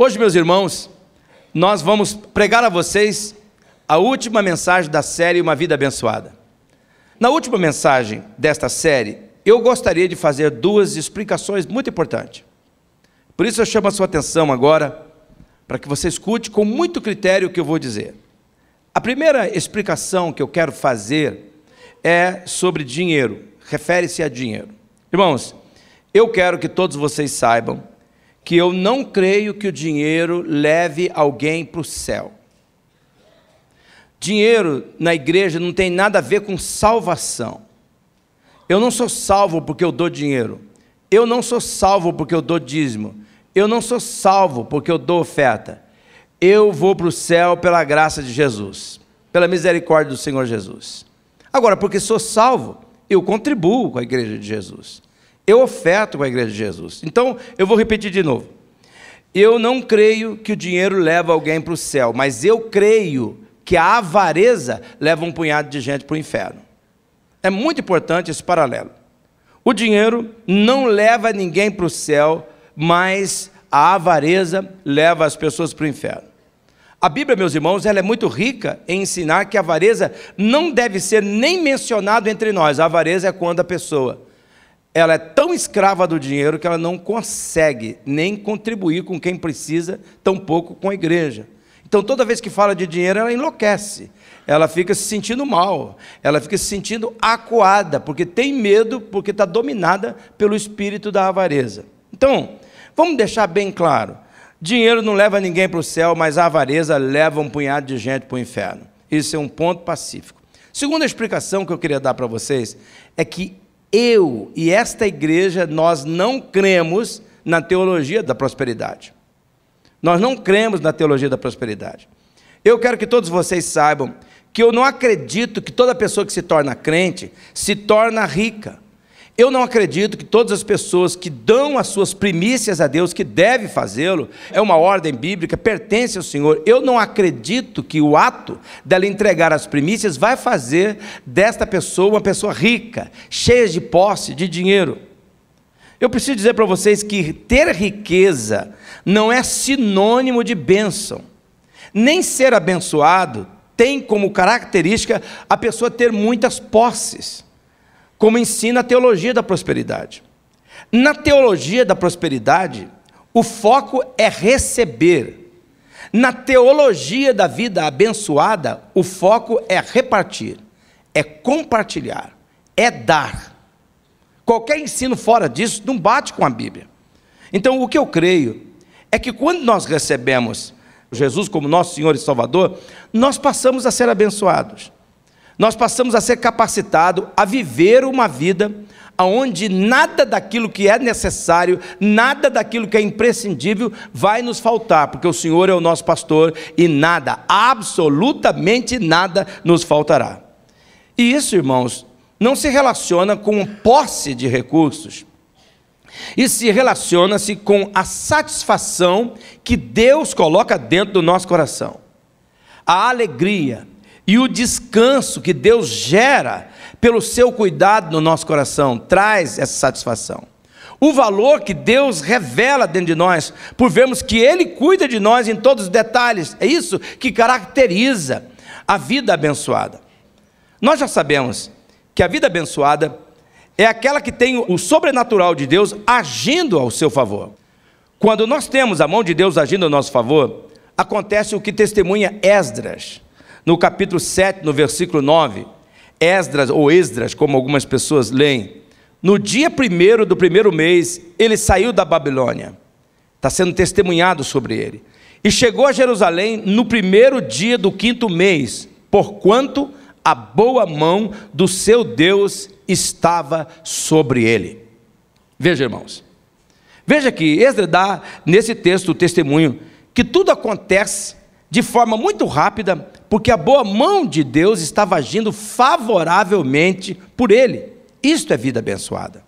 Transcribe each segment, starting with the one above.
Hoje, meus irmãos, nós vamos pregar a vocês a última mensagem da série Uma Vida Abençoada. Na última mensagem desta série, eu gostaria de fazer duas explicações muito importantes. Por isso eu chamo a sua atenção agora, para que você escute com muito critério o que eu vou dizer. A primeira explicação que eu quero fazer é sobre dinheiro, refere-se a dinheiro. Irmãos, eu quero que todos vocês saibam que eu não creio que o dinheiro leve alguém para o céu. Dinheiro na igreja não tem nada a ver com salvação. Eu não sou salvo porque eu dou dinheiro. Eu não sou salvo porque eu dou dízimo. Eu não sou salvo porque eu dou oferta. Eu vou para o céu pela graça de Jesus, pela misericórdia do Senhor Jesus. Agora, porque sou salvo, eu contribuo com a igreja de Jesus. Eu oferto com a igreja de Jesus. Então, eu vou repetir de novo. Eu não creio que o dinheiro leva alguém para o céu, mas eu creio que a avareza leva um punhado de gente para o inferno. É muito importante esse paralelo. O dinheiro não leva ninguém para o céu, mas a avareza leva as pessoas para o inferno. A Bíblia, meus irmãos, ela é muito rica em ensinar que a avareza não deve ser nem mencionado entre nós. A avareza é quando a pessoa ela é tão escrava do dinheiro que ela não consegue nem contribuir com quem precisa, tampouco com a igreja. Então, toda vez que fala de dinheiro, ela enlouquece, ela fica se sentindo mal, ela fica se sentindo acuada, porque tem medo, porque está dominada pelo espírito da avareza. Então, vamos deixar bem claro, dinheiro não leva ninguém para o céu, mas a avareza leva um punhado de gente para o inferno. Isso é um ponto pacífico. Segunda explicação que eu queria dar para vocês é que eu e esta igreja, nós não cremos na teologia da prosperidade. Nós não cremos na teologia da prosperidade. Eu quero que todos vocês saibam que eu não acredito que toda pessoa que se torna crente se torna rica. Eu não acredito que todas as pessoas que dão as suas primícias a Deus, que deve fazê-lo, é uma ordem bíblica, pertence ao Senhor. Eu não acredito que o ato dela entregar as primícias vai fazer desta pessoa uma pessoa rica, cheia de posse, de dinheiro. Eu preciso dizer para vocês que ter riqueza não é sinônimo de bênção. Nem ser abençoado tem como característica a pessoa ter muitas posses, como ensina a teologia da prosperidade. Na teologia da prosperidade, o foco é receber. Na teologia da vida abençoada, o foco é repartir, é compartilhar, é dar. Qualquer ensino fora disso não bate com a Bíblia. Então, o que eu creio é que quando nós recebemos Jesus como nosso Senhor e Salvador, nós passamos a ser abençoados. Nós passamos a ser capacitados a viver uma vida onde nada daquilo que é necessário, nada daquilo que é imprescindível vai nos faltar, porque o Senhor é o nosso pastor e nada, absolutamente nada nos faltará. E isso, irmãos, não se relaciona com posse de recursos, isso se relaciona-se com a satisfação que Deus coloca dentro do nosso coração, a alegria e o descanso que Deus gera pelo seu cuidado no nosso coração, traz essa satisfação. O valor que Deus revela dentro de nós, por vermos que Ele cuida de nós em todos os detalhes, é isso que caracteriza a vida abençoada. Nós já sabemos que a vida abençoada é aquela que tem o sobrenatural de Deus agindo ao seu favor. Quando nós temos a mão de Deus agindo ao nosso favor, acontece o que testemunha Esdras. No capítulo 7, no versículo 9, Esdras, ou Esdras, como algumas pessoas leem, no dia 1º do primeiro mês, ele saiu da Babilônia. Está sendo testemunhado sobre ele. E chegou a Jerusalém no 1º dia do 5º mês, porquanto a boa mão do seu Deus estava sobre ele. Veja, irmãos. Veja que Esdras dá nesse texto o testemunho que tudo acontece de forma muito rápida, porque a boa mão de Deus estava agindo favoravelmente por ele. Isto é vida abençoada.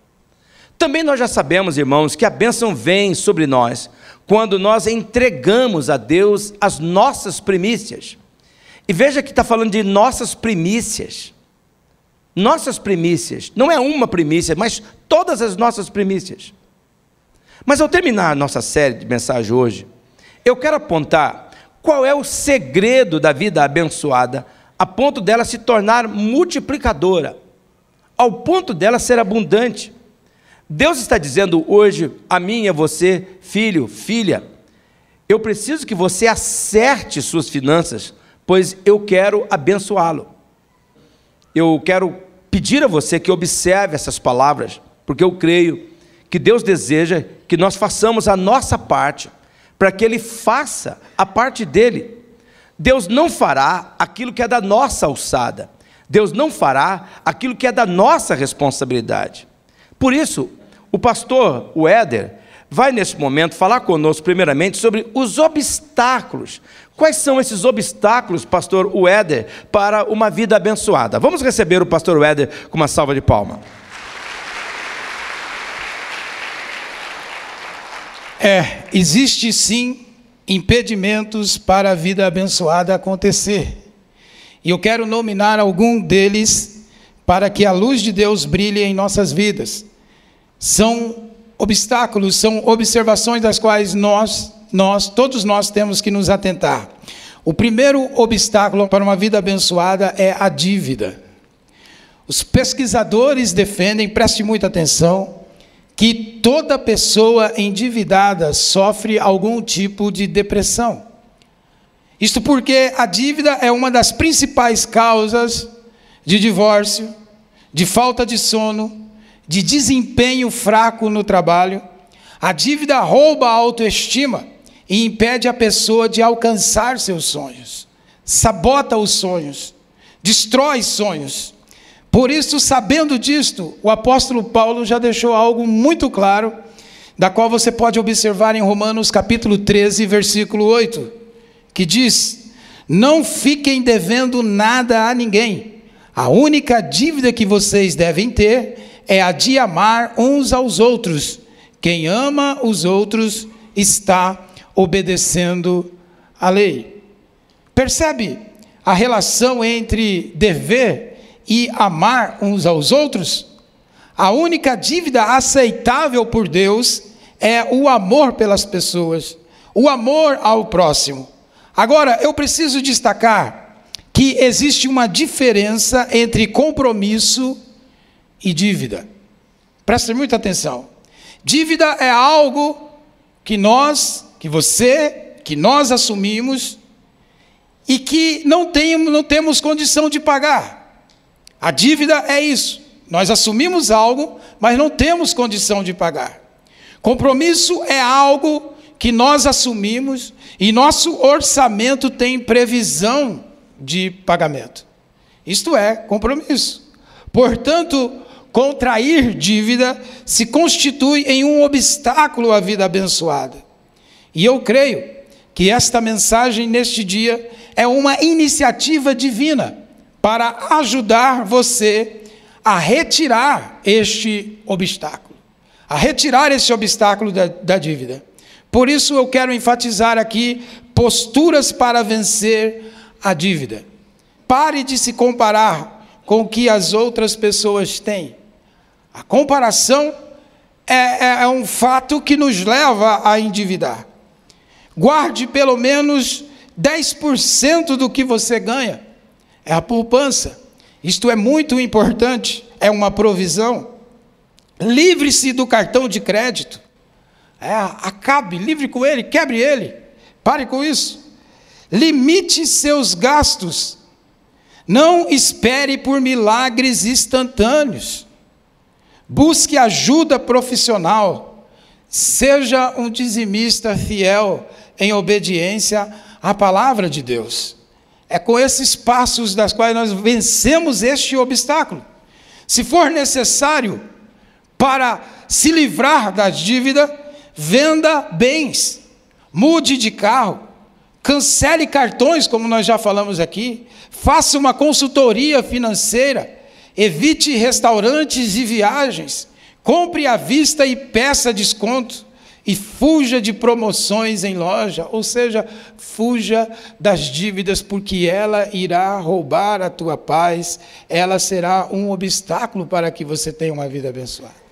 Também nós já sabemos, irmãos, que a bênção vem sobre nós quando nós entregamos a Deus as nossas primícias. E veja que está falando de nossas primícias. Nossas primícias, não é uma primícia, mas todas as nossas primícias. Mas ao terminar a nossa série de mensagem hoje, Eu quero apontar qual é o segredo da vida abençoada, a ponto dela se tornar multiplicadora, ao ponto dela ser abundante. Deus está dizendo hoje a mim e a você, filho, filha, eu preciso que você acerte suas finanças, pois eu quero abençoá-lo. Eu quero pedir a você que observe essas palavras, porque eu creio que Deus deseja que nós façamos a nossa parte, para que Ele faça a parte dele. Deus não fará aquilo que é da nossa alçada. Deus não fará aquilo que é da nossa responsabilidade. Por isso, o pastor Éder vai nesse momento falar conosco primeiramente sobre os obstáculos. Quais são esses obstáculos, pastor Éder, para uma vida abençoada? Vamos receber o pastor Éder com uma salva de palmas. Existe sim impedimentos para a vida abençoada acontecer. E eu quero nominar algum deles para que a luz de Deus brilhe em nossas vidas. São obstáculos, são observações das quais todos nós temos que nos atentar. O primeiro obstáculo para uma vida abençoada é a dívida. Os pesquisadores defendem, preste muita atenção, que toda pessoa endividada sofre algum tipo de depressão. Isto porque a dívida é uma das principais causas de divórcio, de falta de sono, de desempenho fraco no trabalho. A dívida rouba a autoestima e impede a pessoa de alcançar seus sonhos, sabota os sonhos, destrói sonhos. Por isso, sabendo disto, o apóstolo Paulo já deixou algo muito claro, da qual você pode observar em Romanos capítulo 13, versículo 8, que diz: não fiquem devendo nada a ninguém, a única dívida que vocês devem ter é a de amar uns aos outros. Quem ama os outros está obedecendo a lei. Percebe a relação entre dever e amar uns aos outros? A única dívida aceitável por Deus é o amor pelas pessoas, o amor ao próximo. Agora, eu preciso destacar que existe uma diferença entre compromisso e dívida. Preste muita atenção. Dívida é algo que nós assumimos e que não temos condição de pagar. A dívida é isso. Nós assumimos algo, mas não temos condição de pagar. Compromisso é algo que nós assumimos e nosso orçamento tem previsão de pagamento. Isto é compromisso. Portanto, contrair dívida se constitui em um obstáculo à vida abençoada. E eu creio que esta mensagem neste dia é uma iniciativa divina para ajudar você a retirar este obstáculo, da dívida. Por isso eu quero enfatizar aqui posturas para vencer a dívida. Pare de se comparar com o que as outras pessoas têm. A comparação é um fato que nos leva a endividar. Guarde pelo menos 10% do que você ganha. É a poupança. Isto é muito importante, é uma provisão. Livre-se do cartão de crédito. Acabe, livre com ele, quebre ele. Pare com isso. Limite seus gastos. Não espere por milagres instantâneos. Busque ajuda profissional. Seja um dizimista fiel em obediência à palavra de Deus. É com esses passos das quais nós vencemos este obstáculo. Se for necessário, para se livrar da dívida, venda bens, mude de carro, cancele cartões, como nós já falamos aqui, faça uma consultoria financeira, evite restaurantes e viagens, compre à vista e peça desconto, e fuja de promoções em loja, ou seja, fuja das dívidas, porque ela irá roubar a tua paz, ela será um obstáculo para que você tenha uma vida abençoada.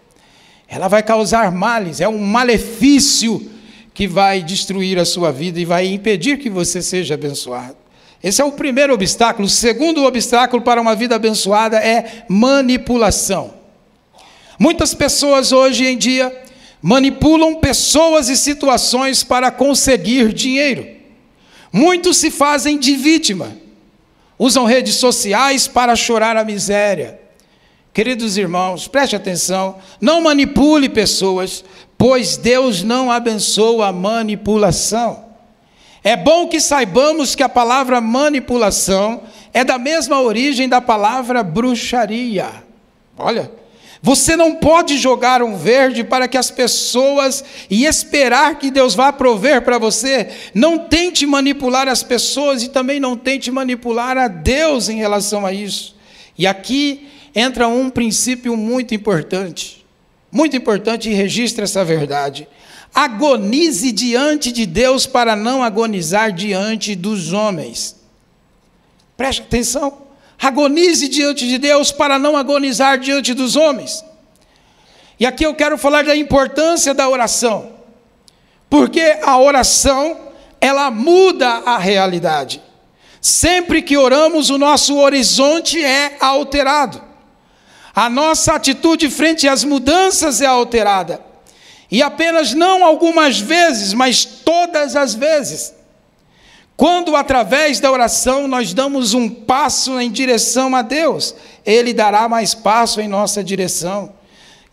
Ela vai causar males, é um malefício que vai destruir a sua vida e vai impedir que você seja abençoado. Esse é o primeiro obstáculo. O segundo obstáculo para uma vida abençoada é manipulação. Muitas pessoas hoje em dia manipulam pessoas e situações para conseguir dinheiro. Muitos se fazem de vítima. Usam redes sociais para chorar a miséria. Queridos irmãos, preste atenção. Não manipule pessoas, pois Deus não abençoa a manipulação. É bom que saibamos que a palavra manipulação é da mesma origem da palavra bruxaria. Olha, você não pode jogar um verde para que as pessoas e esperar que Deus vá prover para você. Não tente manipular as pessoas e também não tente manipular a Deus em relação a isso. E aqui entra um princípio muito importante e registre essa verdade. Agonize diante de Deus para não agonizar diante dos homens. Preste atenção. Agonize diante de Deus para não agonizar diante dos homens. E aqui eu quero falar da importância da oração. Porque a oração, ela muda a realidade. Sempre que oramos, o nosso horizonte é alterado. A nossa atitude frente às mudanças é alterada. E apenas não algumas vezes, mas todas as vezes. Quando através da oração nós damos um passo em direção a Deus, Ele dará mais passo em nossa direção.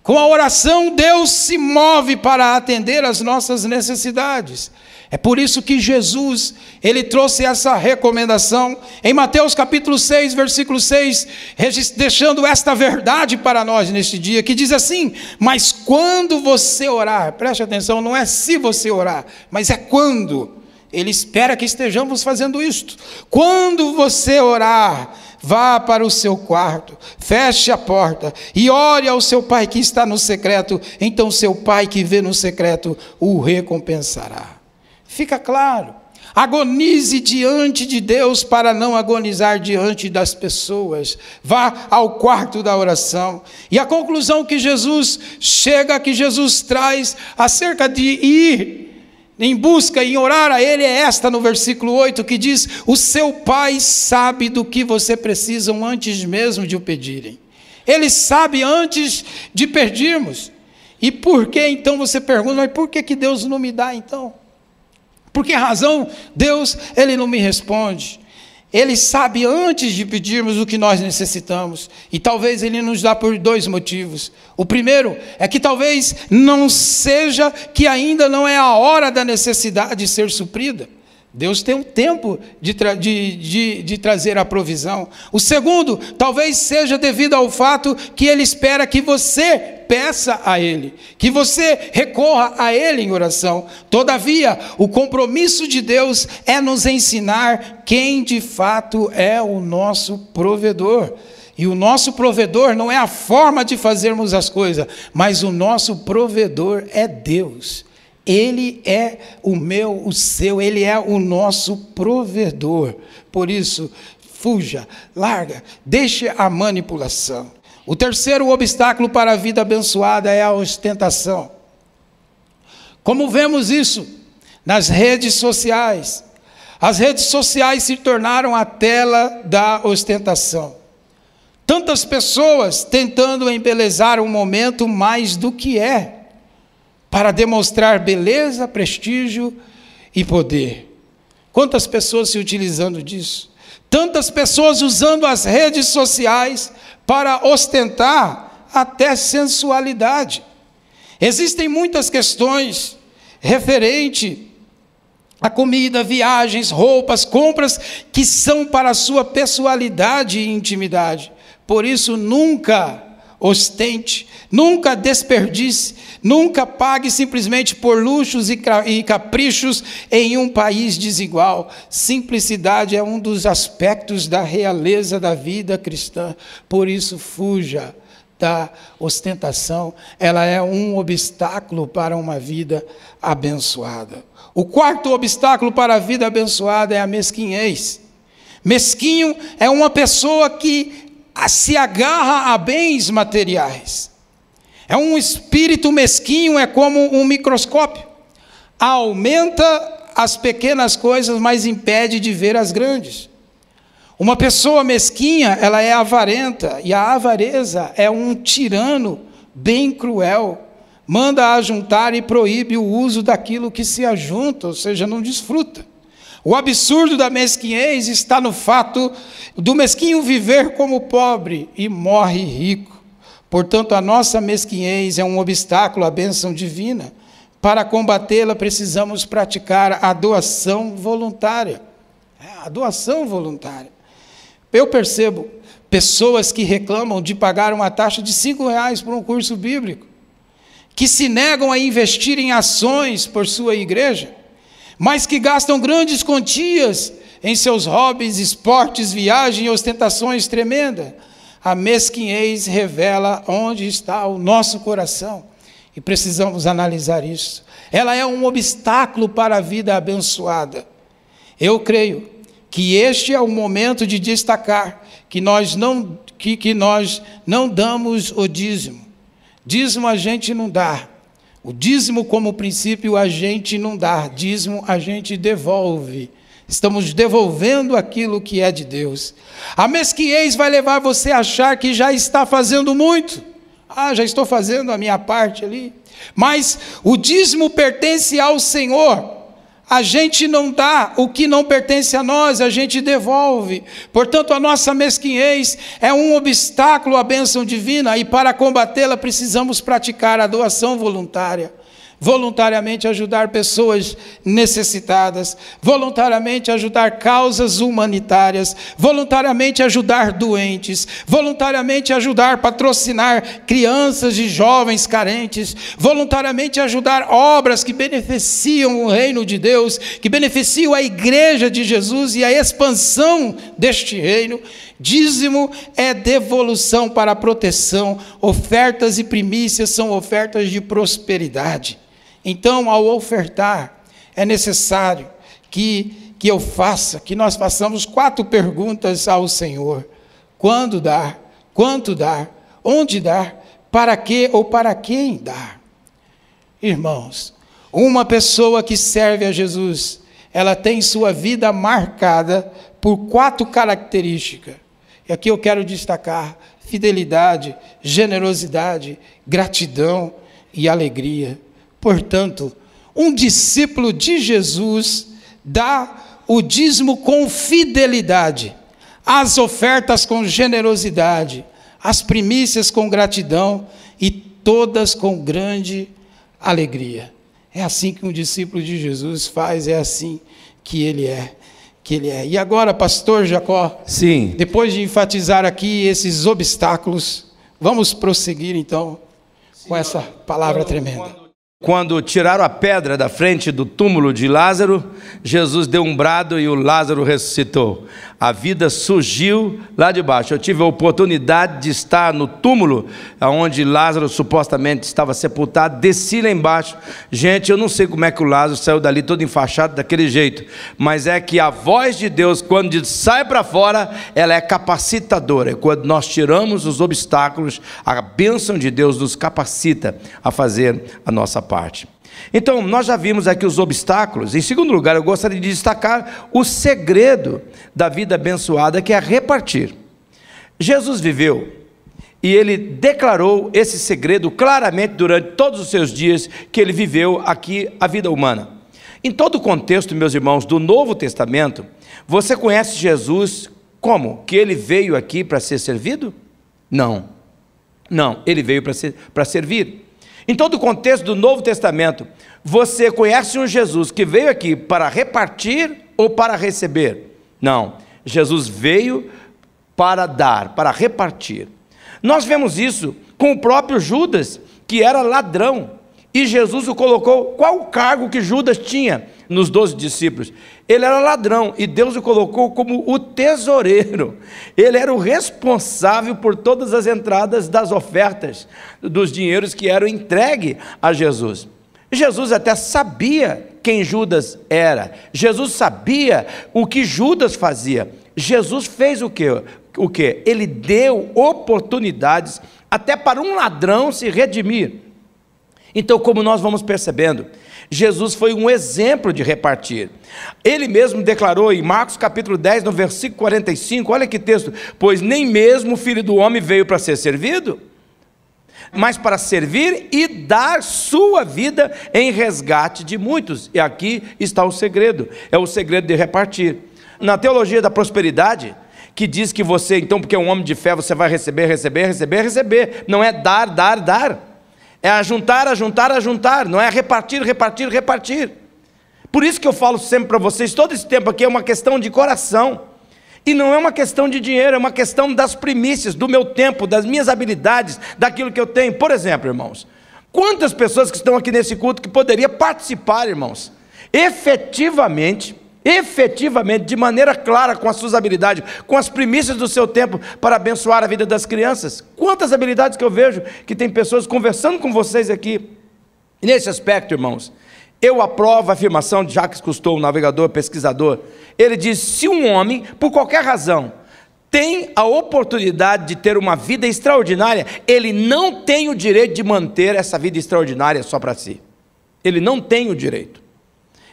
Com a oração, Deus se move para atender às nossas necessidades. É por isso que Jesus, Ele trouxe essa recomendação em Mateus capítulo 6, versículo 6, deixando esta verdade para nós neste dia, que diz assim: mas quando você orar, preste atenção, não é se você orar, mas é quando. Ele espera que estejamos fazendo isto. Quando você orar, vá para o seu quarto, feche a porta e ore ao seu pai que está no secreto, então seu pai que vê no secreto o recompensará. Fica claro, agonize diante de Deus para não agonizar diante das pessoas. Vá ao quarto da oração. E a conclusão que Jesus traz acerca de ir em busca e orar a Ele é esta no versículo 8, que diz: o seu Pai sabe do que você precisa antes mesmo de o pedirem. Ele sabe antes de pedirmos. E por que então você pergunta, mas por que Deus não me dá então? Por que razão Deus, Ele não me responde? Ele sabe antes de pedirmos o que nós necessitamos. E talvez Ele nos dá por dois motivos. O primeiro é que talvez não seja que ainda não é a hora da necessidade ser suprida. Deus tem um tempo de trazer a provisão. O segundo, talvez seja devido ao fato que Ele espera que você peça a Ele, que você recorra a Ele em oração. Todavia, o compromisso de Deus é nos ensinar quem de fato é o nosso provedor. E o nosso provedor não é a forma de fazermos as coisas, mas o nosso provedor é Deus. Ele é o meu, o seu, Ele é o nosso provedor. Por isso, fuja, larga, deixe a manipulação. O terceiro obstáculo para a vida abençoada é a ostentação. Como vemos isso nas redes sociais? As redes sociais se tornaram a tela da ostentação. Tantas pessoas tentando embelezar um momento mais do que é, para demonstrar beleza, prestígio e poder. Quantas pessoas se utilizando disso? Tantas pessoas usando as redes sociais para ostentar até sensualidade. Existem muitas questões referentes a comida, viagens, roupas, compras, que são para a sua pessoalidade e intimidade. Por isso, nunca ostente, nunca desperdice, nunca pague simplesmente por luxos e caprichos em um país desigual. Simplicidade é um dos aspectos da realeza da vida cristã. Por isso, fuja da ostentação. Ela é um obstáculo para uma vida abençoada. O quarto obstáculo para a vida abençoada é a mesquinhez. Mesquinho é uma pessoa que se agarra a bens materiais. É um espírito mesquinho, é como um microscópio. aumenta as pequenas coisas, mas impede de ver as grandes. Uma pessoa mesquinha, ela é avarenta, e a avareza é um tirano bem cruel. Manda ajuntar e proíbe o uso daquilo que se ajunta, ou seja, não desfruta. O absurdo da mesquinhez está no fato do mesquinho viver como pobre e morre rico. Portanto, a nossa mesquinhez é um obstáculo à bênção divina. Para combatê-la, precisamos praticar a doação voluntária. A doação voluntária. Eu percebo pessoas que reclamam de pagar uma taxa de R$5 por um curso bíblico, que se negam a investir em ações por sua igreja, mas que gastam grandes quantias em seus hobbies, esportes, viagens e ostentações tremendas. A mesquinhez revela onde está o nosso coração, e precisamos analisar isso. Ela é um obstáculo para a vida abençoada. Eu creio que este é o momento de destacar que nós não damos o dízimo. Dízimo a gente não dá. O dízimo como princípio a gente não dá. Dízimo a gente devolve. Estamos devolvendo aquilo que é de Deus. A mesquinhez vai levar você a achar que já está fazendo muito. Já estou fazendo a minha parte ali. Mas o dízimo pertence ao Senhor. A gente não dá o que não pertence a nós, a gente devolve. Portanto, a nossa mesquinhez é um obstáculo à bênção divina, e para combatê-la precisamos praticar a doação voluntária. Voluntariamente ajudar pessoas necessitadas, voluntariamente ajudar causas humanitárias, voluntariamente ajudar doentes, voluntariamente ajudar, patrocinar crianças e jovens carentes, voluntariamente ajudar obras que beneficiam o reino de Deus, que beneficiam a igreja de Jesus e a expansão deste reino. Dízimo é devolução para a proteção, ofertas e primícias são ofertas de prosperidade. Então, ao ofertar, é necessário que nós façamos 4 perguntas ao Senhor: quando dar, quanto dar, onde dar, para que ou para quem dar. Irmãos, uma pessoa que serve a Jesus, ela tem sua vida marcada por 4 características. E aqui eu quero destacar: fidelidade, generosidade, gratidão e alegria. Portanto, um discípulo de Jesus dá o dízimo com fidelidade, as ofertas com generosidade, as primícias com gratidão e todas com grande alegria. É assim que um discípulo de Jesus faz, é assim que ele é. E agora, pastor Jacó, sim, depois de enfatizar aqui esses obstáculos, vamos prosseguir então com essa palavra tremenda. Quando tiraram a pedra da frente do túmulo de Lázaro, Jesus deu um brado e o Lázaro ressuscitou. A vida surgiu lá de baixo. Eu tive a oportunidade de estar no túmulo onde Lázaro supostamente estava sepultado. Desci lá embaixo. Gente, eu não sei como é que o Lázaro saiu dali todo enfaixado daquele jeito, mas é que a voz de Deus, quando sai para fora, ela é capacitadora. Quando nós tiramos os obstáculos, a bênção de Deus nos capacita a fazer a nossa parte. Então, nós já vimos aqui os obstáculos. Em segundo lugar, eu gostaria de destacar o segredo da vida abençoada, que é repartir. Jesus viveu e ele declarou esse segredo claramente durante todos os seus dias que ele viveu aqui a vida humana. Em todo o contexto, meus irmãos, do Novo Testamento, você conhece Jesus como? Que ele veio aqui para ser servido? Não, ele veio para servir. Em todo o contexto do Novo Testamento, você conhece um Jesus que veio aqui para repartir ou para receber? Não, Jesus veio para dar, para repartir. Nós vemos isso com o próprio Judas, que era ladrão, e Jesus o colocou. Qual o cargo que Judas tinha nos 12 discípulos? Ele era ladrão, e Deus o colocou como o tesoureiro. Ele era o responsável por todas as entradas das ofertas, dos dinheiros que eram entregues a Jesus. Jesus até sabia quem Judas era. Jesus sabia o que Judas fazia. Jesus fez o quê? Ele deu oportunidades até para um ladrão se redimir. Então, como nós vamos percebendo, Jesus foi um exemplo de repartir. Ele mesmo declarou em Marcos capítulo 10, no versículo 45, olha que texto: pois nem mesmo o Filho do Homem veio para ser servido, mas para servir e dar sua vida em resgate de muitos. E aqui está o segredo, é o segredo de repartir. Na teologia da prosperidade, que diz que você, então, porque é um homem de fé, você vai receber, receber, receber, receber. Não é dar, dar, dar. É ajuntar, ajuntar, ajuntar. Não é repartir, repartir, repartir. Por isso que eu falo sempre para vocês, todo esse tempo aqui é uma questão de coração. E não é uma questão de dinheiro, é uma questão das primícias, do meu tempo, das minhas habilidades, daquilo que eu tenho. Por exemplo, irmãos, quantas pessoas que estão aqui nesse culto que poderiam participar, irmãos, efetivamente, de maneira clara, com as suas habilidades, com as primícias do seu tempo, para abençoar a vida das crianças. Quantas habilidades que eu vejo que tem pessoas conversando com vocês aqui. E nesse aspecto, irmãos, eu aprovo a afirmação de Jacques Cousteau, um navegador, pesquisador. Ele diz: se um homem, por qualquer razão, tem a oportunidade de ter uma vida extraordinária, ele não tem o direito de manter essa vida extraordinária só para si. Ele não tem o direito.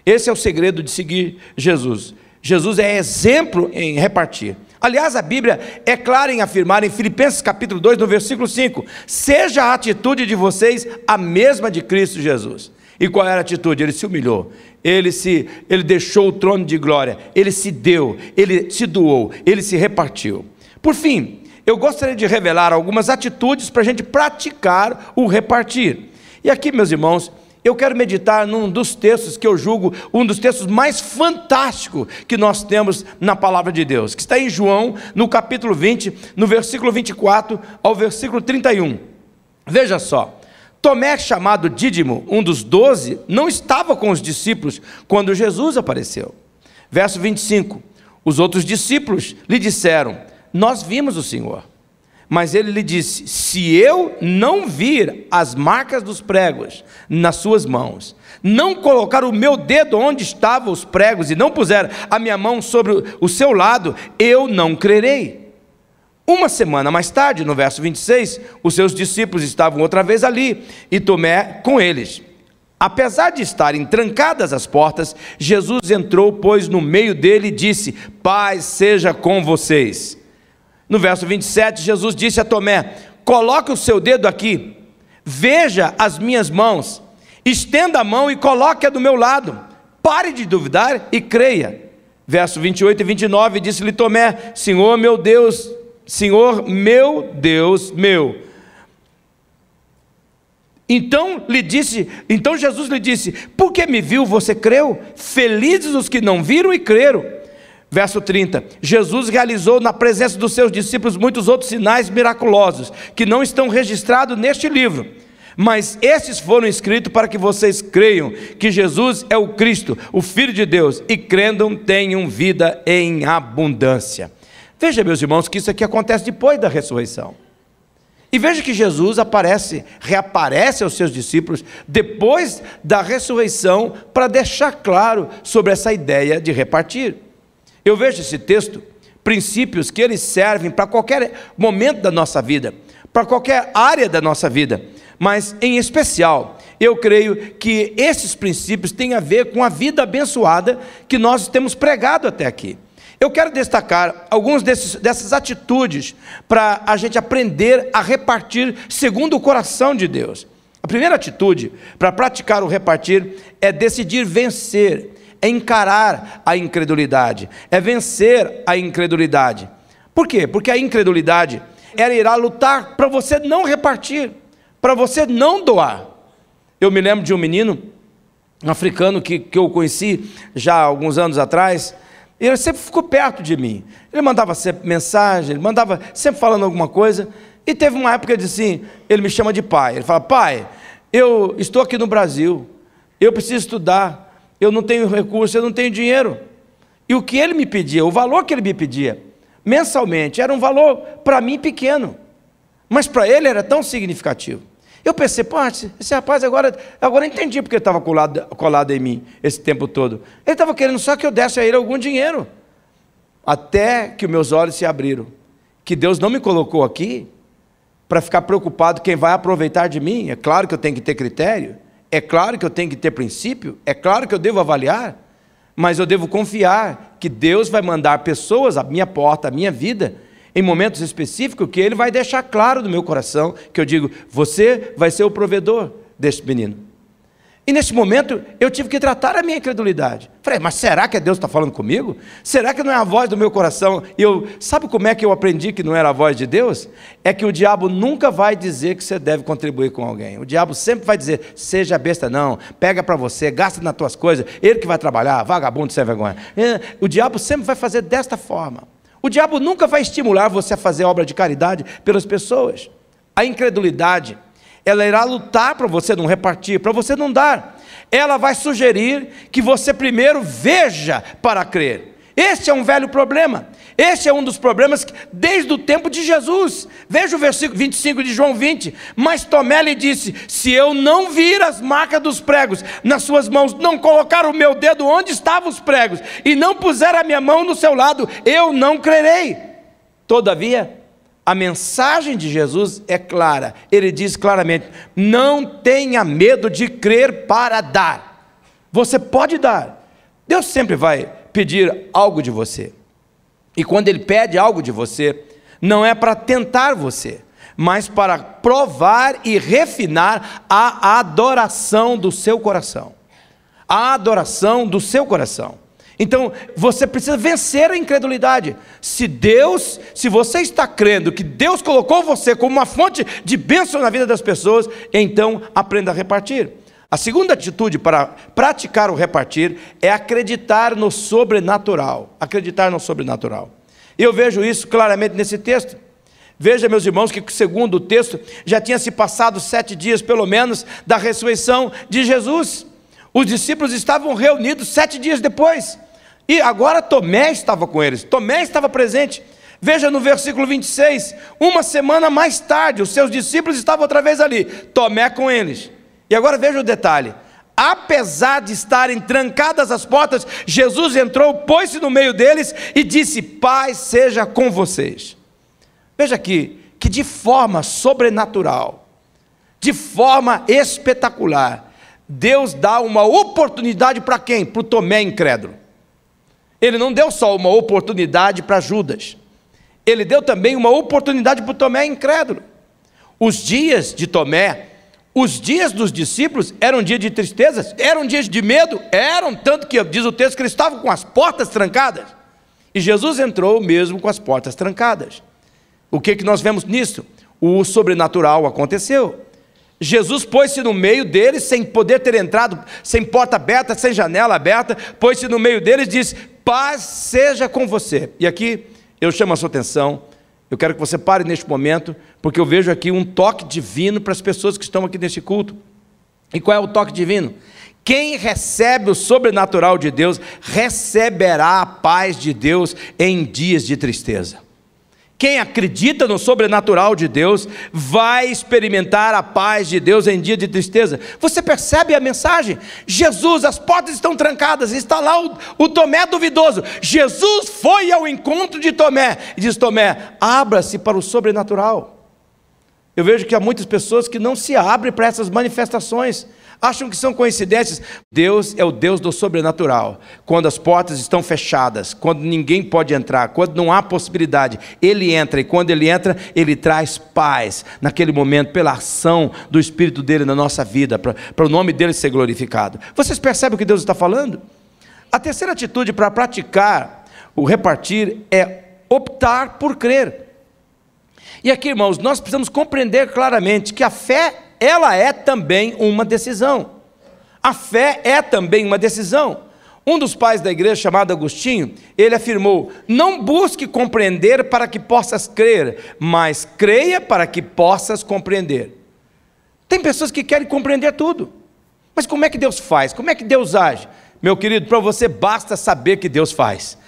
Esse é o segredo de seguir Jesus. Jesus é exemplo em repartir. Aliás, a Bíblia é clara em afirmar em Filipenses capítulo 2, no versículo 5, seja a atitude de vocês a mesma de Cristo Jesus. E qual era a atitude? Ele se humilhou, ele deixou o trono de glória, ele se deu, ele se doou, ele se repartiu. Por fim, eu gostaria de revelar algumas atitudes para a gente praticar o repartir. E aqui, meus irmãos, eu quero meditar num dos textos que eu julgo um dos textos mais fantásticos que nós temos na palavra de Deus, que está em João, no capítulo 20, no versículo 24 ao versículo 31. Veja só, Tomé, chamado Dídimo, um dos 12, não estava com os discípulos quando Jesus apareceu. Verso 25, os outros discípulos lhe disseram: nós vimos o Senhor. Mas ele lhe disse: se eu não vir as marcas dos pregos nas suas mãos, não colocar o meu dedo onde estavam os pregos e não puser a minha mão sobre o seu lado, eu não crerei. Uma semana mais tarde, no verso 26, os seus discípulos estavam outra vez ali, e Tomé com eles. Apesar de estarem trancadas as portas, Jesus entrou, pois, no meio dele e disse: paz seja com vocês. No verso 27, Jesus disse a Tomé: coloque o seu dedo aqui, veja as minhas mãos, estenda a mão e coloque-a do meu lado, pare de duvidar e creia. Verso 28 e 29, disse-lhe Tomé: Senhor meu Deus, Senhor meu Deus meu. Então Jesus lhe disse: porque me viu, você creu? Felizes os que não viram e creram. Verso 30, Jesus realizou na presença dos seus discípulos muitos outros sinais miraculosos, que não estão registrados neste livro, mas esses foram escritos para que vocês creiam que Jesus é o Cristo, o Filho de Deus, e crendo tenham vida em abundância. Veja, meus irmãos, que isso aqui acontece depois da ressurreição. E veja que Jesus reaparece aos seus discípulos depois da ressurreição, para deixar claro sobre essa ideia de repartir. Eu vejo esse texto, princípios que eles servem para qualquer momento da nossa vida, para qualquer área da nossa vida, mas em especial, eu creio que esses princípios têm a ver com a vida abençoada que nós temos pregado até aqui. Eu quero destacar algumas dessas atitudes para a gente aprender a repartir segundo o coração de Deus. A primeira atitude para praticar o repartir é decidir vencer, é encarar a incredulidade, é vencer a incredulidade. Por quê? Porque a incredulidade, ela irá lutar para você não repartir, para você não doar. Eu me lembro de um menino, um africano que eu conheci já há alguns anos atrás, e ele sempre ficou perto de mim. Ele mandava sempre mensagem, ele mandava sempre falando alguma coisa, e teve uma época de assim, ele me chama de pai, ele fala: pai, eu estou aqui no Brasil, eu preciso estudar, eu não tenho recurso, eu não tenho dinheiro. E o que ele me pedia, o valor que ele me pedia, mensalmente, era um valor para mim pequeno, mas para ele era tão significativo. Eu pensei: pô, esse rapaz agora entendi porque ele estava colado em mim esse tempo todo. Ele estava querendo só que eu desse a ele algum dinheiro. Até que os meus olhos se abriram, que Deus não me colocou aqui para ficar preocupado quem vai aproveitar de mim. É claro que eu tenho que ter critério, é claro que eu tenho que ter princípio, é claro que eu devo avaliar, mas eu devo confiar que Deus vai mandar pessoas à minha porta, à minha vida, em momentos específicos, que Ele vai deixar claro no meu coração, que eu digo, você vai ser o provedor deste menino. E nesse momento, eu tive que tratar a minha incredulidade. Falei, mas será que Deus está falando comigo? Será que não é a voz do meu coração? Sabe como é que eu aprendi que não era a voz de Deus? É que o diabo nunca vai dizer que você deve contribuir com alguém. O diabo sempre vai dizer, seja besta não, pega para você, gasta nas tuas coisas, ele que vai trabalhar, vagabundo sem vergonha. O diabo sempre vai fazer desta forma. O diabo nunca vai estimular você a fazer obra de caridade pelas pessoas. A incredulidade, ela irá lutar para você não repartir, para você não dar. Ela vai sugerir que você primeiro veja para crer. Este é um velho problema. Este é um dos problemas que, desde o tempo de Jesus. Veja o versículo 25 de João 20. Mas Tomé lhe disse, se eu não vir as marcas dos pregos nas suas mãos, não colocar o meu dedo onde estavam os pregos, e não puser a minha mão no seu lado, eu não crerei. Todavia, a mensagem de Jesus é clara. Ele diz claramente, não tenha medo de crer para dar. Você pode dar. Deus sempre vai pedir algo de você. E quando Ele pede algo de você, não é para tentar você, mas para provar e refinar a adoração do seu coração. A adoração do seu coração. Então, você precisa vencer a incredulidade. Se você está crendo que Deus colocou você como uma fonte de bênção na vida das pessoas, então aprenda a repartir. A segunda atitude para praticar o repartir é acreditar no sobrenatural. Acreditar no sobrenatural. Eu vejo isso claramente nesse texto. Veja, meus irmãos, que segundo o texto, já tinha se passado 7 dias, pelo menos, da ressurreição de Jesus. Os discípulos estavam reunidos 7 dias depois. E agora Tomé estava com eles. Tomé estava presente. Veja no versículo 26. Uma semana mais tarde, os seus discípulos estavam outra vez ali. Tomé com eles. E agora veja o detalhe. Apesar de estarem trancadas as portas, Jesus entrou, pôs-se no meio deles e disse, paz seja com vocês. Veja aqui, que de forma sobrenatural, de forma espetacular, Deus dá uma oportunidade para quem? Para o Tomé incrédulo. Ele não deu só uma oportunidade para Judas, ele deu também uma oportunidade para o Tomé incrédulo. Os dias de Tomé, os dias dos discípulos eram dias de tristeza, eram dias de medo, eram, tanto que diz o texto que eles estavam com as portas trancadas, e Jesus entrou mesmo com as portas trancadas. O que nós vemos nisso? O sobrenatural aconteceu. Jesus pôs-se no meio deles, sem poder ter entrado, sem porta aberta, sem janela aberta, pôs-se no meio deles e disse, paz seja com você. E aqui eu chamo a sua atenção, eu quero que você pare neste momento, porque eu vejo aqui um toque divino para as pessoas que estão aqui neste culto. E qual é o toque divino? Quem recebe o sobrenatural de Deus, receberá a paz de Deus em dias de tristeza. Quem acredita no sobrenatural de Deus, vai experimentar a paz de Deus em dia de tristeza. Você percebe a mensagem? Jesus, as portas estão trancadas, está lá o Tomé duvidoso. Jesus foi ao encontro de Tomé e diz, Tomé, abra-se para o sobrenatural. Eu vejo que há muitas pessoas que não se abrem para essas manifestações, acham que são coincidências. Deus é o Deus do sobrenatural. Quando as portas estão fechadas, quando ninguém pode entrar, quando não há possibilidade, Ele entra, e quando Ele entra, Ele traz paz, naquele momento, pela ação do Espírito dEle na nossa vida, para o nome dEle ser glorificado. Vocês percebem o que Deus está falando? A terceira atitude para praticar o repartir é optar por crer. E aqui, irmãos, nós precisamos compreender claramente que a fé, ela é também uma decisão. A fé é também uma decisão. Um dos pais da igreja, chamado Agostinho, ele afirmou, não busque compreender para que possas crer, mas creia para que possas compreender. Tem pessoas que querem compreender tudo, mas como é que Deus faz? Como é que Deus age? Meu querido, para você basta saber que Deus faz.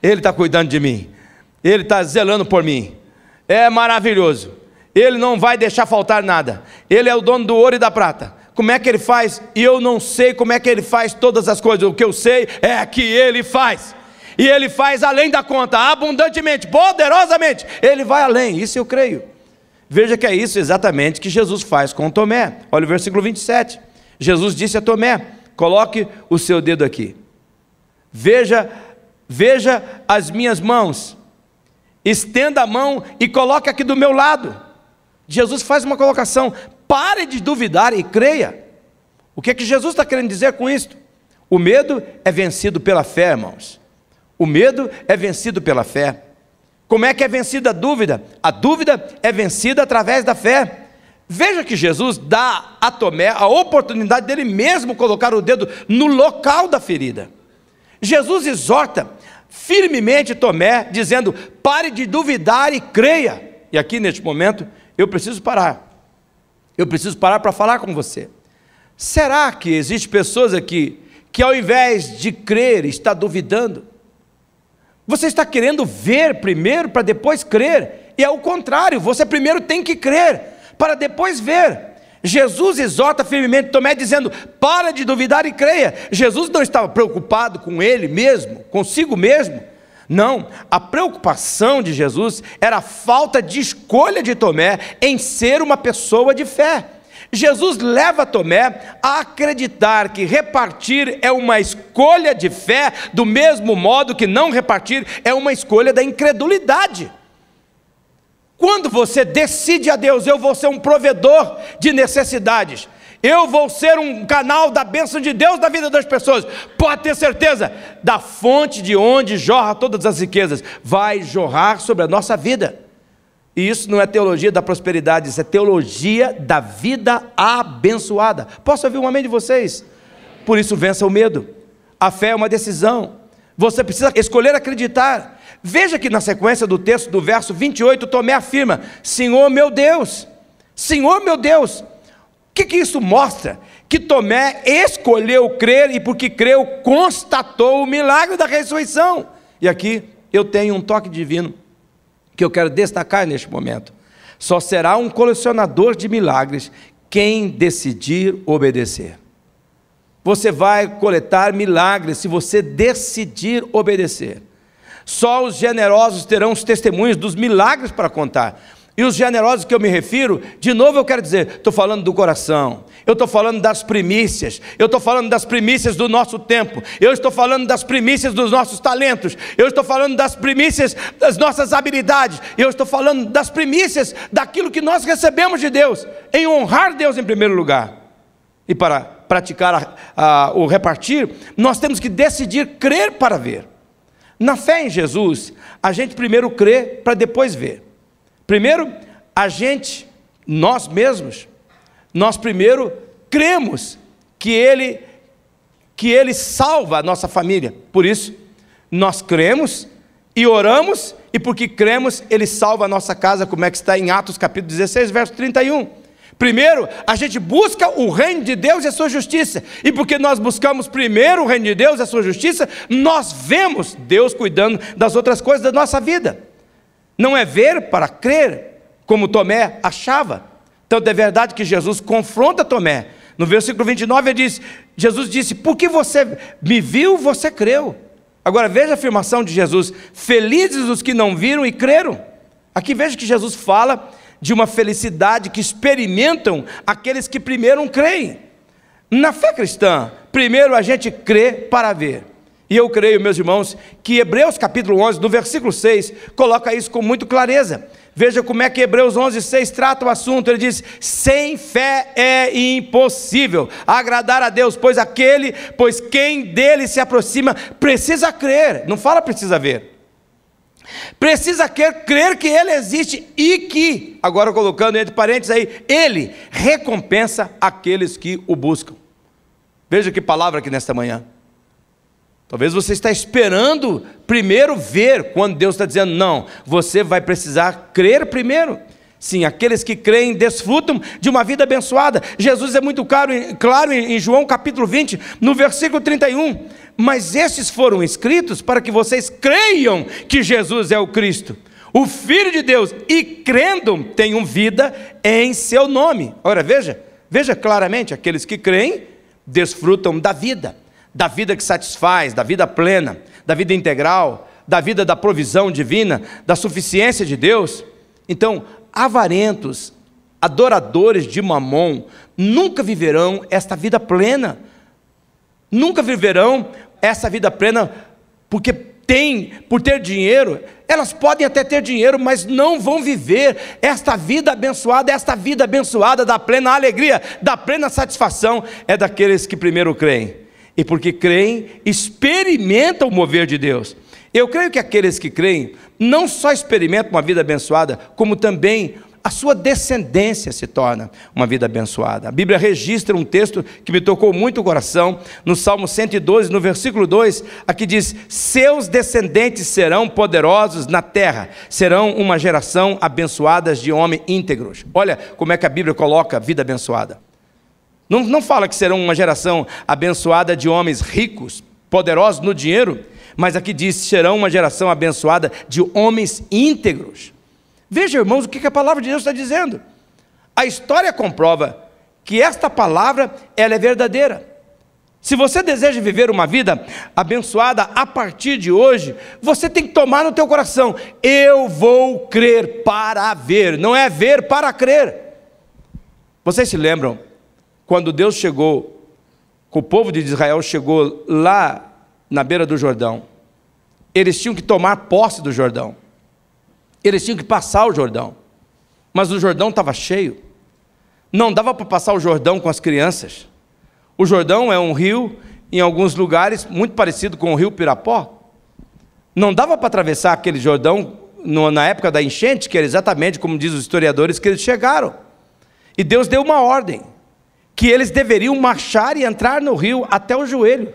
Ele está cuidando de mim, Ele está zelando por mim, é maravilhoso, Ele não vai deixar faltar nada, Ele é o dono do ouro e da prata. Como é que Ele faz? E eu não sei como é que Ele faz todas as coisas, o que eu sei é que Ele faz, e Ele faz além da conta, abundantemente, poderosamente, Ele vai além, isso eu creio. Veja que é isso exatamente que Jesus faz com Tomé. Olha o versículo 27. Jesus disse a Tomé: coloque o seu dedo aqui. Veja as minhas mãos. Estenda a mão e coloque aqui do meu lado. Jesus faz uma colocação: pare de duvidar e creia. O que é que Jesus está querendo dizer com isto? O medo é vencido pela fé, irmãos. O medo é vencido pela fé. Como é que é vencida a dúvida? A dúvida é vencida através da fé. Veja que Jesus dá a Tomé a oportunidade dele mesmo colocar o dedo no local da ferida. Jesus exorta firmemente Tomé, dizendo: pare de duvidar e creia. E aqui neste momento eu preciso parar. Eu preciso parar para falar com você. Será que existem pessoas aqui que ao invés de crer está duvidando? Você está querendo ver primeiro para depois crer, e é o contrário, você primeiro tem que crer para depois ver. Jesus exorta firmemente Tomé dizendo: para de duvidar e creia. Jesus não estava preocupado com ele mesmo, consigo mesmo. Não, a preocupação de Jesus era a falta de escolha de Tomé em ser uma pessoa de fé. Jesus leva Tomé a acreditar que repartir é uma escolha de fé, do mesmo modo que não repartir é uma escolha da incredulidade. Quando você decide a Deus: eu vou ser um provedor de necessidades, eu vou ser um canal da bênção de Deus na vida das pessoas, pode ter certeza, da fonte de onde jorra todas as riquezas, vai jorrar sobre a nossa vida. E isso não é teologia da prosperidade, isso é teologia da vida abençoada. Posso ouvir um amém de vocês? Por isso vença o medo. A fé é uma decisão. Você precisa escolher acreditar. Veja que na sequência do texto, do verso 28, Tomé afirma: Senhor meu Deus, Senhor meu Deus. O que isso mostra? Que Tomé escolheu crer, e porque creu, constatou o milagre da ressurreição. E aqui eu tenho um toque divino que eu quero destacar neste momento. Só será um colecionador de milagres quem decidir obedecer. Você vai coletar milagres se você decidir obedecer. Só os generosos terão os testemunhos dos milagres para contar. E os generosos que eu me refiro, de novo eu quero dizer, estou falando do coração, eu estou falando das primícias, eu estou falando das primícias do nosso tempo, eu estou falando das primícias dos nossos talentos, eu estou falando das primícias das nossas habilidades, eu estou falando das primícias daquilo que nós recebemos de Deus, em honrar Deus em primeiro lugar. E para praticar o repartir, nós temos que decidir crer para ver. Na fé em Jesus, a gente primeiro crê para depois ver. Primeiro, nós mesmos, nós primeiro cremos que Ele salva a nossa família. Por isso, nós cremos e oramos, e porque cremos, Ele salva a nossa casa, como é que está em Atos capítulo 16, verso 31. Primeiro, a gente busca o reino de Deus e a sua justiça, e porque nós buscamos primeiro o reino de Deus e a sua justiça, nós vemos Deus cuidando das outras coisas da nossa vida. Não é ver para crer, como Tomé achava. Tanto é verdade que Jesus confronta Tomé. No versículo 29 Jesus disse: porque você me viu, você creu. Agora veja a afirmação de Jesus: felizes os que não viram e creram. Aqui veja que Jesus fala de uma felicidade que experimentam aqueles que primeiro creem. Na fé cristã, primeiro a gente crê para ver. E eu creio, meus irmãos, que Hebreus capítulo 11, no versículo 6, coloca isso com muita clareza. Veja como é que Hebreus 11, 6 trata o assunto. Ele diz: sem fé é impossível agradar a Deus, pois quem dele se aproxima precisa crer. Não fala precisa ver. Precisa crer que Ele existe e que, agora colocando entre parênteses aí, Ele recompensa aqueles que o buscam. Veja que palavra aqui nesta manhã. Talvez você está esperando primeiro ver, quando Deus está dizendo: não, você vai precisar crer primeiro. Sim, aqueles que creem desfrutam de uma vida abençoada. Jesus é muito claro em João capítulo 20, no versículo 31. Mas estes foram escritos para que vocês creiam que Jesus é o Cristo, o Filho de Deus, e crendo tenham vida em seu nome. Ora, veja claramente, aqueles que creem desfrutam da vida que satisfaz, da vida plena, da vida integral, da vida da provisão divina, da suficiência de Deus. Então, avarentos, adoradores de Mamon, nunca viverão esta vida plena. Nunca viverão essa vida plena, porque por ter dinheiro, elas podem até ter dinheiro, mas não vão viver esta vida abençoada da plena alegria, da plena satisfação, é daqueles que primeiro creem. E porque creem, experimentam o mover de Deus. Eu creio que aqueles que creem, não só experimentam uma vida abençoada, como também a sua descendência se torna uma vida abençoada. A Bíblia registra um texto que me tocou muito o coração, no Salmo 112, no versículo 2, aqui diz: seus descendentes serão poderosos na terra, serão uma geração abençoada de homens íntegros. Olha como é que a Bíblia coloca vida abençoada. Não fala que serão uma geração abençoada de homens ricos, poderosos no dinheiro, mas aqui diz: serão uma geração abençoada de homens íntegros. Veja, irmãos, o que a palavra de Deus está dizendo. A história comprova que esta palavra, ela é verdadeira. Se você deseja viver uma vida abençoada a partir de hoje, você tem que tomar no teu coração: eu vou crer para ver, não é ver para crer. Vocês se lembram, quando Deus chegou, o povo de Israel chegou lá na beira do Jordão, eles tinham que tomar posse do Jordão. Eles tinham que passar o Jordão, mas o Jordão estava cheio, não dava para passar o Jordão com as crianças. O Jordão é um rio, em alguns lugares, muito parecido com o rio Pirapó. Não dava para atravessar aquele Jordão na época da enchente, que era exatamente como diz os historiadores, que eles chegaram. E Deus deu uma ordem, que eles deveriam marchar e entrar no rio até o joelho,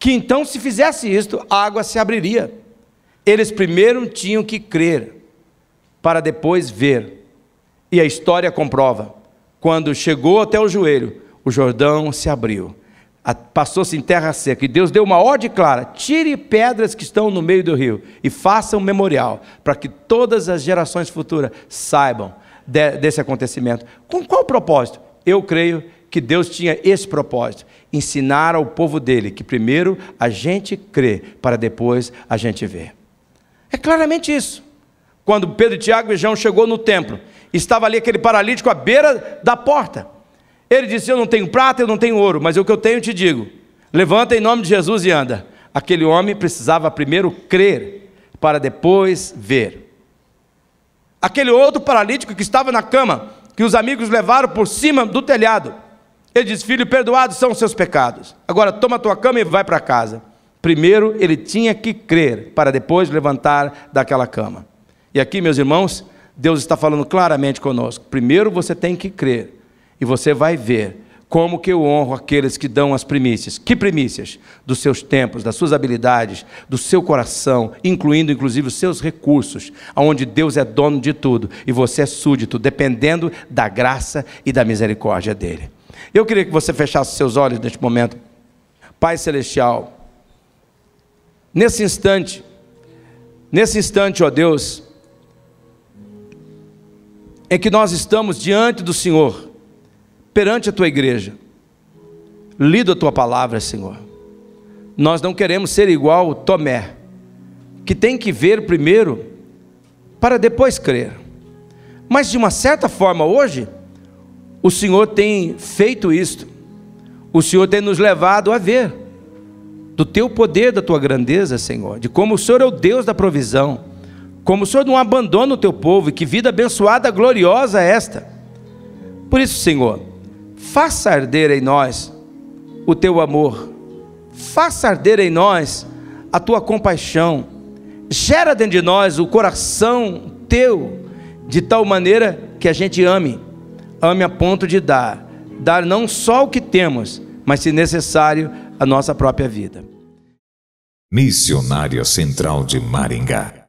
que então, se fizesse isto, a água se abriria. Eles primeiro tinham que crer, para depois ver. E a história comprova, quando chegou até o joelho, o Jordão se abriu, passou-se em terra seca, e Deus deu uma ordem clara: tire pedras que estão no meio do rio, e faça um memorial, para que todas as gerações futuras saibam desse acontecimento. Com qual propósito? Eu creio que Deus tinha esse propósito: ensinar ao povo dele que primeiro a gente crê, para depois a gente ver. É claramente isso. Quando Pedro, Tiago e João chegou no templo, estava ali aquele paralítico à beira da porta. Ele disse: eu não tenho prata, eu não tenho ouro, mas o que eu tenho eu te digo, levanta em nome de Jesus e anda. Aquele homem precisava primeiro crer, para depois ver. Aquele outro paralítico que estava na cama, que os amigos levaram por cima do telhado, ele disse: filho, perdoados são os seus pecados, agora toma a tua cama e vai para casa. Primeiro ele tinha que crer, para depois levantar daquela cama. E aqui, meus irmãos, Deus está falando claramente conosco: primeiro você tem que crer, e você vai ver como que eu honro aqueles que dão as primícias. Que primícias? Dos seus tempos, das suas habilidades, do seu coração, incluindo inclusive os seus recursos, onde Deus é dono de tudo, e você é súdito, dependendo da graça e da misericórdia dEle. Eu queria que você fechasse seus olhos neste momento. Pai Celestial, nesse instante, ó Deus, em que nós estamos diante do Senhor, perante a Tua igreja, lido a Tua palavra, Senhor, nós não queremos ser igual Tomé, que tem que ver primeiro, para depois crer. Mas de uma certa forma hoje, o Senhor tem feito isto, o Senhor tem nos levado a ver, do Teu poder, da Tua grandeza, Senhor, de como o Senhor é o Deus da provisão, como o Senhor não abandona o Teu povo, e que vida abençoada, gloriosa é esta. Por isso, Senhor, faça arder em nós o Teu amor, faça arder em nós a Tua compaixão, gera dentro de nós o coração Teu, de tal maneira que a gente ame a ponto de dar não só o que temos, mas, se necessário, a nossa própria vida. Missionária Central de Maringá.